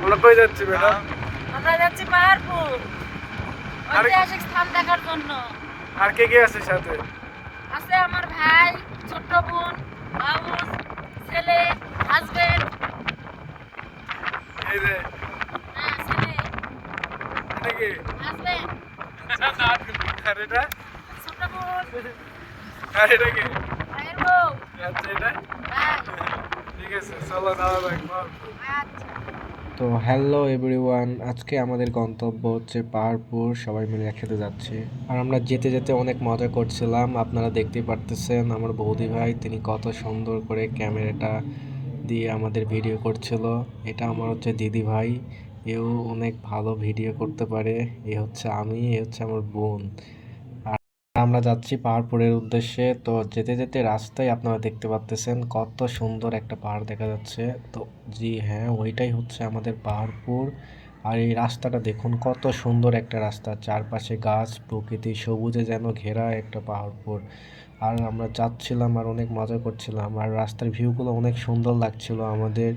আমরা কই যাচ্ছি ম্যাডাম? আমরা যাচ্ছি পাহাড়পুর ঐতিহাসিক স্থান দেখার জন্য। আর কে কে আছে সাথে? আছে আমার ভাই, ছোট বোন, বাবুস, ছেলে, হাজবেন্ড। এই যে ছেলে, এটা কি? হাজবেন্ড, আর এটা? ছোট বোন, আর এটা কি? ভাইয়ের বউ। আচ্ছা এটা? ভাই, ঠিক আছে চলো যাওয়া যাক। আচ্ছা। তো হ্যালো এভরিওয়ান, আজকে আমাদের গন্তব্য হচ্ছে পাহাড়পুর। সবাই মিলে একসাথে যাচ্ছি আর আমরা যেতে যেতে অনেক মজা করছিলাম। আপনারা দেখতেই পারতেছেন আমার বৌদি ভাই তিনি কত সুন্দর করে ক্যামেরাটা দিয়ে আমাদের ভিডিও করছিল। এটা আমার হচ্ছে দিদি ভাই, এও অনেক ভালো ভিডিও করতে পারে। এ হচ্ছে আমি, এ হচ্ছে আমার বোন। আমরা যাচ্ছি পাহাড়পুরের উদ্দেশ্যে। তো যেতে যেতে রাস্তায় আপনারা দেখতে পাচ্তেছেন কত সুন্দর একটা পাহাড় দেখা যাচ্ছে। তো জি হ্যাঁ, ওইটাই হচ্ছে আমাদের পাহাড়পুর। আর এই রাস্তাটা দেখুন কত সুন্দর একটা রাস্তা, চারপাশে গাছ, প্রকৃতি, সবুজে যেন ঘেরা একটা পাহাড়পুর। আর আমরা যাচ্ছিলাম আর অনেক মজা করছিলাম আর রাস্তার ভিউগুলো অনেক সুন্দর লাগছিল আমাদের।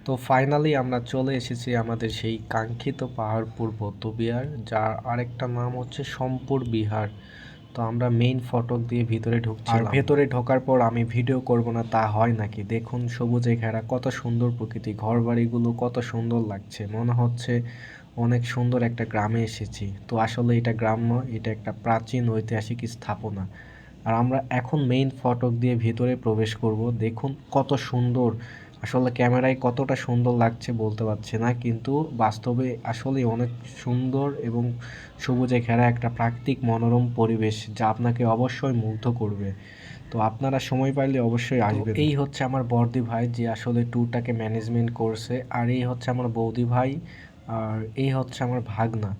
তো ফাইনালি আমরা চলে এসেছি আমাদের সেই কাঙ্ক্ষিত পাহাড়পুর বৌদ্ধবিহার, যার আরেকটা নাম হচ্ছে সম্পুর বিহার। তো আমরা মেইন ফটক দিয়ে ভিতরে ঢুকছিলাম। আর ভেতরে ঢোকার পর আমি ভিডিও করব না তা হয় নাকি? দেখুন সবুজে ঘেরা কত সুন্দর প্রকৃতি, ঘরবাড়িগুলো কত সুন্দর লাগছে, মনে হচ্ছে অনেক সুন্দর একটা গ্রামে এসেছি। তো আসলে এটা গ্রাম নয়, এটা একটা প্রাচীন ঐতিহাসিক স্থাপনা। আর আমরা এখন মেইন ফটক দিয়ে ভেতরে প্রবেশ করব। দেখুন কত সুন্দর, আসলে ক্যামেরায় কতটা সুন্দর লাগছে বলতে পারছি না, কিন্তু বাস্তবে আসলে অনেক সুন্দর এবং সবুজে ঘেরা একটা প্রাকৃতিক মনোরম পরিবেশ, যা আপনাকে অবশ্যই মুগ্ধ করবে। তো আপনারা সময় পাইলে অবশ্যই আসবেন। এই হচ্ছে আমার বড়দি ভাই যে আসলে ট্যুরটাকে ম্যানেজমেন্ট করছে, আর এই হচ্ছে আমার বৌদি ভাই, আর এই হচ্ছে আমার ভাগনা,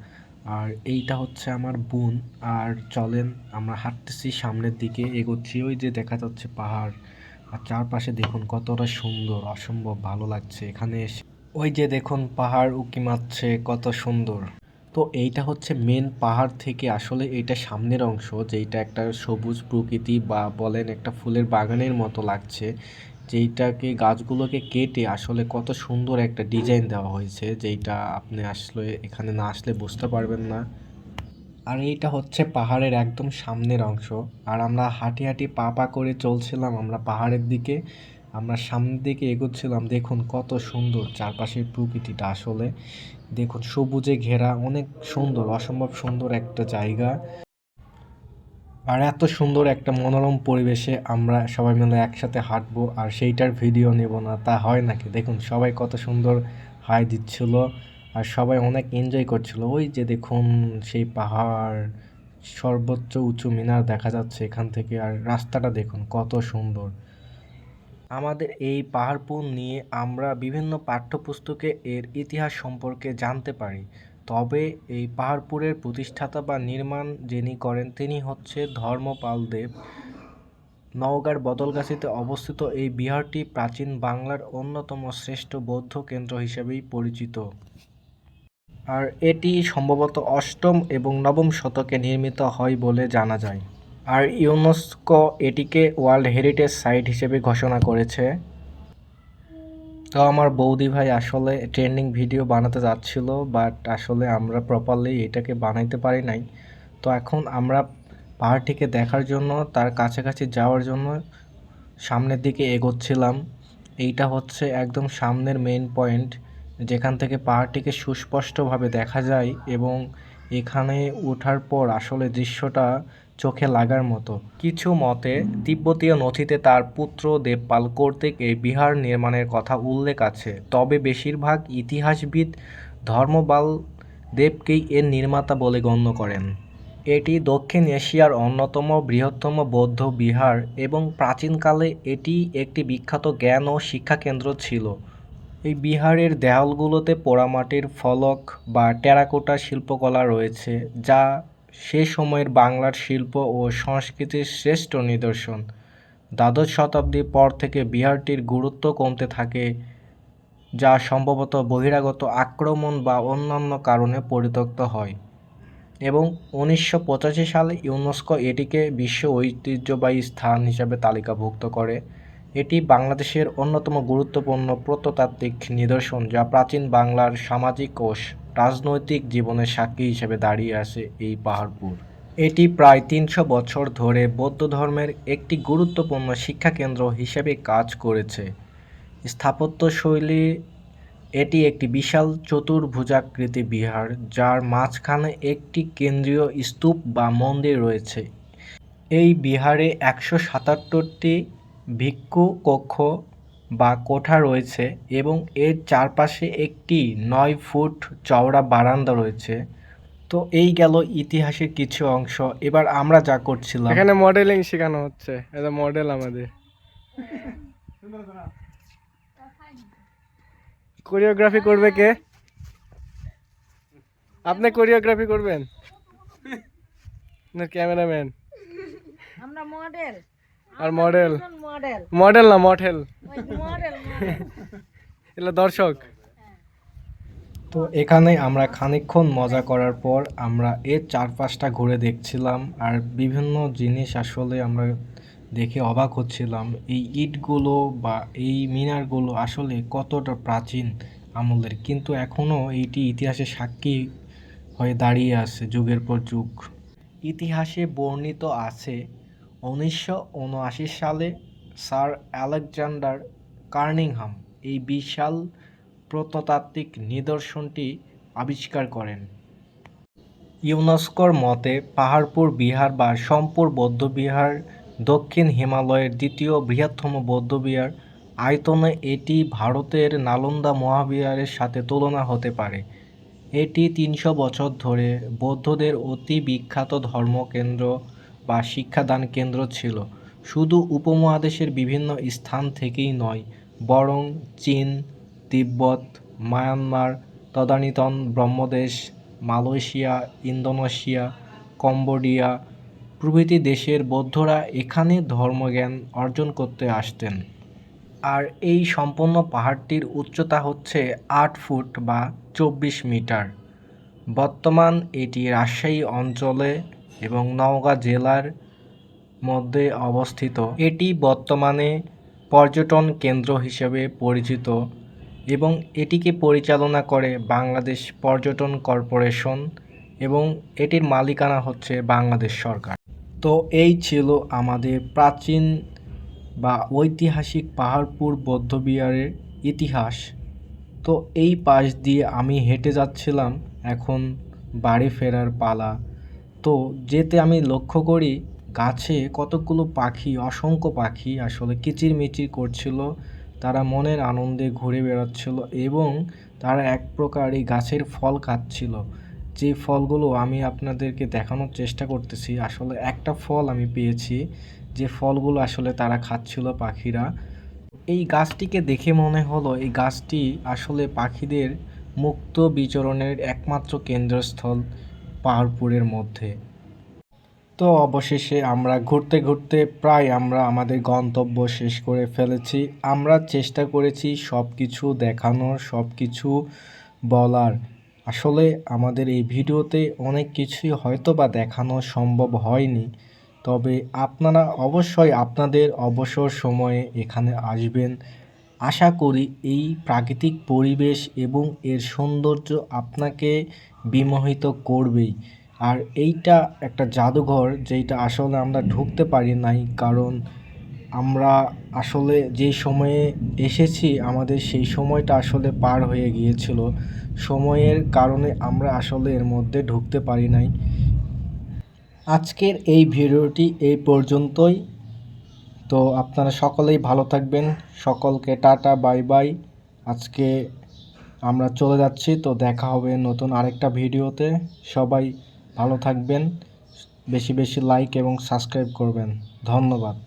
আর এইটা হচ্ছে আমার বোন। আর চলেন আমরা হাঁটতেছি, সামনের দিকে এগোচ্ছি। ওই যে দেখা যাচ্ছে পাহাড়, আর চারপাশে দেখুন কতটা সুন্দর, অসম্ভব ভালো লাগছে এখানে এসে। ওই যে দেখুন পাহাড় উঁকি মারছে, কত সুন্দর। তো এইটা হচ্ছে মেন পাহাড় থেকে আসলে এইটা সামনের অংশ, যেইটা একটা সবুজ প্রকৃতি বা বলেন একটা ফুলের বাগানের মতো লাগছে, যেইটাকে গাছগুলোকে কেটে আসলে কত সুন্দর একটা ডিজাইন দেওয়া হয়েছে, যেইটা আপনি আসলে এখানে না আসলে বুঝতে পারবেন না। আর এইটা হচ্ছে পাহাড়ের একদম সামনের অংশ। আর আমরা হাঁটি হাঁটি পা পা করে চলছিলাম আমরা পাহাড়ের দিকে, আমরা সামনের দিকে এগোচ্ছিলাম। দেখুন কত সুন্দর চারপাশের প্রকৃতিটা, আসলে দেখুন সবুজে ঘেরা, অনেক সুন্দর, অসম্ভব সুন্দর একটা জায়গা। আর এত সুন্দর একটা মনোরম পরিবেশে আমরা সবাই মিলে একসাথে হাঁটবো আর সেইটার ভিডিও নেব না তা হয় নাকি? দেখুন সবাই কত সুন্দর হাই দিচ্ছিল আর সবাই অনেক এনজয় করছিল। ওই যে দেখুন সেই পাহাড়, সর্বোচ্চ উঁচু মিনার দেখা যাচ্ছে এখান থেকে, আর রাস্তাটা দেখুন কত সুন্দর। আমাদের এই পাহাড়পুর নিয়ে আমরা বিভিন্ন পাঠ্যপুস্তকে এর ইতিহাস সম্পর্কে জানতে পারি। তবে এই পাহাড়পুরের প্রতিষ্ঠাতা বা নির্মাণ যিনি করেন তিনি হচ্ছে ধর্মপাল দেব। নওগাঁর বদলগাছিতে অবস্থিত এই বিহারটি প্রাচীন বাংলার অন্যতম শ্রেষ্ঠ বৌদ্ধ কেন্দ্র হিসেবেই পরিচিত। আর এটি সম্ভবত অষ্টম এবং নবম শতকে নির্মিত হয় বলে জানা যায়। আর ইউনেস্কো এটিকে ওয়ার্ল্ড হেরিটেজ সাইট হিসেবে ঘোষণা করেছে। তো আমার বৌদি ভাই আসলে ট্রেন্ডিং ভিডিও বানাতে যাচ্ছিল, বাট আসলে আমরা প্রপারলি এটাকে বানাইতে পারি নাই। তো এখন আমরা পাহাড়টিকে দেখার জন্য, তার কাছাকাছি যাওয়ার জন্য সামনের দিকে এগোচ্ছিলাম। এইটা হচ্ছে একদম সামনের মেইন পয়েন্ট, যেখান থেকে পাহাড়টিকে সুস্পষ্টভাবে দেখা যায়, এবং এখানে ওঠার পর আসলে দৃশ্যটা চোখে লাগার মতো। কিছু মতে তিব্বতীয় নথিতে তার পুত্র দেবপাল কর্তৃক এই বিহার নির্মাণের কথা উল্লেখ আছে, তবে বেশিরভাগ ইতিহাসবিদ ধর্মপাল দেবকেই এর নির্মাতা বলে গণ্য করেন। এটি দক্ষিণ এশিয়ার অন্যতম বৃহত্তম বৌদ্ধ বিহার এবং প্রাচীনকালে এটি একটি বিখ্যাত জ্ঞান ও শিক্ষাকেন্দ্র ছিল। এই বিহারের দেয়ালগুলোতে পোড়ামাটির ফলক বা টেরাকোটা শিল্পকলা রয়েছে, যা সে সময়ের বাংলার শিল্প ও সংস্কৃতির শ্রেষ্ঠ নিদর্শন। দ্বাদশ শতাব্দীর পর থেকে বিহারটির গুরুত্ব কমতে থাকে, যা সম্ভবত বহিরাগত আক্রমণ বা অন্যান্য কারণে পরিত্যক্ত হয়, এবং 1985 সালে ইউনেস্কো এটিকে বিশ্ব ঐতিহ্যবাহী স্থান হিসাবে তালিকাভুক্ত করে। এটি বাংলাদেশের অন্যতম গুরুত্বপূর্ণ প্রত্নতাত্ত্বিক নিদর্শন যা প্রাচীন বাংলার সামাজিক ও রাজনৈতিক জীবনের সাক্ষী হিসেবে দাঁড়িয়ে আছে এই পাহাড়পুর। এটি প্রায় ৩০০ বছর ধরে বৌদ্ধ ধর্মের একটি গুরুত্বপূর্ণ শিক্ষাকেন্দ্র হিসেবে কাজ করেছে। স্থাপত্যশৈলী এটি একটি বিশাল চতুর্ভুজাকৃতি বিহার যার মাঝখানে একটি কেন্দ্রীয় স্তূপ বা মন্দির রয়েছে। এই বিহারে ১৭৭টি ভিক্ষু কক্ষ বা কোঠা রয়েছে এবং এর চারপাশে একটি ৯ ফুট চওড়া বারান্দা রয়েছে। তো এই গেল ইতিহাসের কিছু অংশ। এবার আমরা যা করছিলাম, এখানে মডেলিং শেখানো হচ্ছে, এটা মডেল আমাদের। কোরিওগ্রাফি করবে কে? আপনি কোরিওগ্রাফি করবেন না ক্যামেরাম্যান? আমরা মডেল আর মডেল মডেল মডেল না মডেল, মডেল এগুলো দর্শক। তো এখানে আমরা খানিকক্ষণ মজা করার পর আমরা এর চারপাশটা ঘুরে দেখছিলাম আর বিভিন্ন জিনিস আসলে আমরা দেখে অবাক হচ্ছিলাম। এই ইটগুলো বা এই মিনারগুলো আসলে কতটা প্রাচীন আমলের, কিন্তু এখনও এইটি ইতিহাসের সাক্ষী হয়ে দাঁড়িয়ে আছে যুগের পর যুগ। ইতিহাসে বর্ণিত আছে ১৯৭৯ সালে স্যার আলেকজান্ডার কার্নিংহাম এই বিশাল প্রত্নতাত্ত্বিক নিদর্শনটি আবিষ্কার করেন। ইউনেস্কোর মতে পাহাড়পুর বিহার বা সোমপুর বৌদ্ধবিহার দক্ষিণ হিমালয়ের দ্বিতীয় বৃহত্তম বৌদ্ধবিহার। আয়তনে এটি ভারতের নালন্দা মহাবিহারের সাথে তুলনা হতে পারে। এটি ৩০০ বছর ধরে বৌদ্ধদের অতি বিখ্যাত ধর্মকেন্দ্র বা শিক্ষাদান কেন্দ্র ছিল। শুধু উপমহাদেশের বিভিন্ন স্থান থেকেই নয়, বরং চীন, তিব্বত, মায়ানমার, তদানীন্তন ব্রহ্মদেশ, মালয়েশিয়া, ইন্দোনেশিয়া, কম্বোডিয়া প্রভৃতি দেশের বৌদ্ধরা এখানে ধর্মজ্ঞান অর্জন করতে আসতেন। আর এই সম্পূর্ণ পাহাড়টির উচ্চতা হচ্ছে ৮ ফুট বা ২৪ মিটার। বর্তমান এটি রাজশাহী অঞ্চলে এবং নওগাঁ জেলার মধ্যে অবস্থিত। এটি বর্তমানে পর্যটন কেন্দ্র হিসেবে পরিচিত এবং এটিকে পরিচালনা করে বাংলাদেশ পর্যটন কর্পোরেশন এবং এটির মালিকানা হচ্ছে বাংলাদেশ সরকার। তো এই ছিল আমাদের প্রাচীন বা ঐতিহাসিক পাহাড়পুর বৌদ্ধবিহারের ইতিহাস। তো এই পাশ দিয়ে আমি হেঁটে যাচ্ছিলাম, এখন বাড়ি ফেরার পালা। তো যেতে আমি লক্ষ্য করি গাছে কতগুলো পাখি, অসংখ্য পাখি আসলে কিচিরমিচির করছিল। তারা মনের আনন্দে ঘুরে বেড়াচ্ছিল এবং তারা এক প্রকার এই গাছের ফল খাচ্ছিল। যে ফলগুলো আমি আপনাদেরকে দেখানোর চেষ্টা করতেছি, আসলে একটা ফল আমি পেয়েছি যে ফলগুলো আসলে তারা খাচ্ছিল পাখিরা। এই গাছটিকে দেখে মনে হলো এই গাছটি আসলে পাখিদের মুক্ত বিচরণের একমাত্র কেন্দ্রস্থল পাহাড়পুরের মধ্যে। তো অবশেষে আমরা ঘুরতে ঘুরতে প্রায় আমরা আমাদের গন্তব্য শেষ করে ফেলেছি। আমরা চেষ্টা করেছি সব কিছু দেখানোর, সব কিছু বলার। আসলে আমাদের এই ভিডিওতে অনেক কিছুই হয়তো বা দেখানো সম্ভব হয়নি, তবে আপনারা অবশ্যই আপনাদের অবসর সময়ে এখানে আসবেন। আশা করি এই প্রাকৃতিক পরিবেশ এবং এর সৌন্দর্য আপনাকে বিমোহিত করবেই। আর এইটা একটা জাদুঘর যেটা আসলে আমরা ঢুকতে পারি নাই, কারণ আমরা আসলে যে সময়ে এসেছি আমাদের সেই সময়টা আসলে পার হয়ে গিয়েছিল। সময়ের কারণে আমরা আসলে এর মধ্যে ঢুকতে পারি নাই। আজকের এই ভিডিওটি এই পর্যন্তই। তো আপনারা সকলেই ভালো থাকবেন, সকলকে টাটা বাই বাই। আজকে আমরা চলে যাচ্ছি, তো দেখা হবে নতুন আরেকটা ভিডিওতে। সবাই ভালো থাকবেন, বেশি বেশি লাইক এবং সাবস্ক্রাইব করবেন। ধন্যবাদ।